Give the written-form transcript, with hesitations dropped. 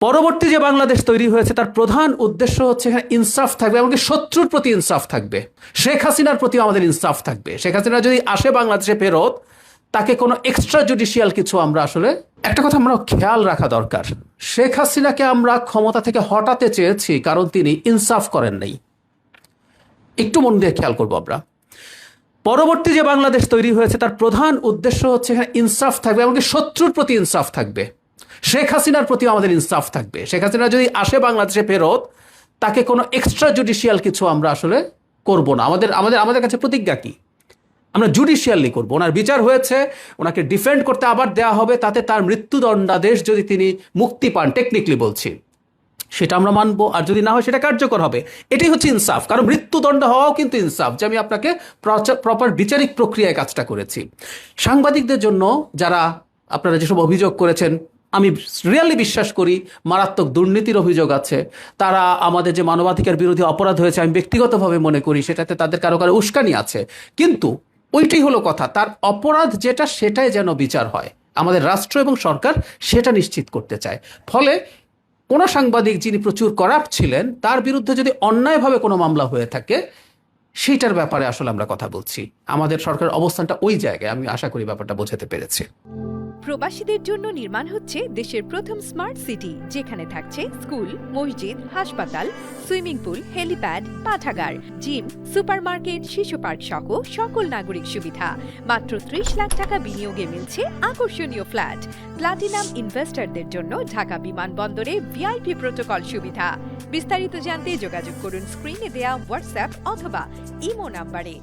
পরবর্তী যে বাংলাদেশ তৈরি হয়েছে তার প্রধান উদ্দেশ্য হচ্ছে এখানে ইনসাফ থাকবে, এমনকি শত্রুর প্রতি ইনসাফ থাকবে, শেখ হাসিনার প্রতি আমাদের ইনসাফ থাকবে। শেখ হাসিনা যদি আসে বাংলাদেশে ফেরত, তাকে কোনো এক্সট্রা জুডিশিয়াল কিছু আমরা আসলে একটা কথা আমরা খেয়াল রাখা দরকার, শেখ হাসিনাকে আমরা ক্ষমতা থেকে হটাতে চেয়েছি কারণ তিনি ইনসাফ করেন নাই। একটু মন দিয়ে খেয়াল করবো আমরা। পরবর্তী যে বাংলাদেশ তৈরি হয়েছে তার প্রধান উদ্দেশ্য হচ্ছে এখানে ইনসাফ থাকবে, এমনকি শত্রুর প্রতি ইনসাফ থাকবে, শেখ হাসিনার প্রতি আমাদের ইনসাফ থাকবে। শেখ হাসিনা যদি আসে বাংলাদেশে ফেরত, তাকে কোনো এক্সট্রা জুডিশিয়াল কিছু আমরা আসলে করব না। আমাদের কাছে প্রতিজ্ঞা কি, আমরা জুডিশিয়ালি করব। ওনার বিচার হয়েছে, ওনাকে ডিফেন্ড করতে আবার দেওয়া হবে, তাতে তার মৃত্যুদণ্ডাদেশ যদি তিনি মুক্তি পান, টেকনিক্যালি বলছি, সেটা আমরা মানবো। আর যদি না হয় সেটা কার্যকর হবে। এটাই হচ্ছে ইনসাফ। কারণ মৃত্যুদণ্ড হওয়াও কিন্তু ইনসাফ, যে আমি আপনাকে প্রপার বিচারিক প্রক্রিয়ায় কাজটা করেছি। সাংবাদিকদের জন্য যারা আপনারা যেসব অভিযোগ করেছেন, আমি রিয়েলি বিশ্বাস করি মারাত্মক দুর্নীতির অভিযোগ আছে। তারা আমাদের যে মানবাধিকার বিরোধী অপরাধ হয়েছে, আমি ব্যক্তিগতভাবে মনে করি সেটাতে তাদের কারো কারো উস্কানি আছে। কিন্তু ওইটাই হলো কথা, তার অপরাধ যেটা সেটাই যেন বিচার হয়। আমাদের রাষ্ট্র এবং সরকার সেটা নিশ্চিত করতে চায়। ফলে কোনো সাংবাদিক যিনি প্রচুর করাপ্ট ছিলেন, তার বিরুদ্ধে যদি অন্যায়ভাবে কোনো মামলা হয়ে থাকে, সেইটার ব্যাপারে আসলে আমরা কথা বলছি। আমাদের সরকারের অবস্থানটা ওই জায়গায়, আমি আশা করি ব্যাপারটা বোঝাতে পেরেছি। প্রবাসীদের জন্য নির্মাণ হচ্ছে দেশের প্রথম স্মার্ট সিটি, যেখানে থাকছে স্কুল, মসজিদ, হাসপাতাল, সুইমিং পুল, হেলিপ্যাড, পাঠাগার, জিম, সুপারমার্কেট, শিশু পার্ক সহ সকল নাগরিক সুবিধা। মাত্র 30 লাখ টাকা বিনিয়োগে মিলছে আকর্ষণীয় ফ্ল্যাট। প্লাটিনাম ইনভেস্টরদের জন্য ঢাকা বিমানবন্দরে ভিআইপি প্রোটোকল সুবিধা। বিস্তারিত জানতে যোগাযোগ করুন স্ক্রিনে দেয়া হোয়াটসঅ্যাপ অথবা ইমো নাম্বারে।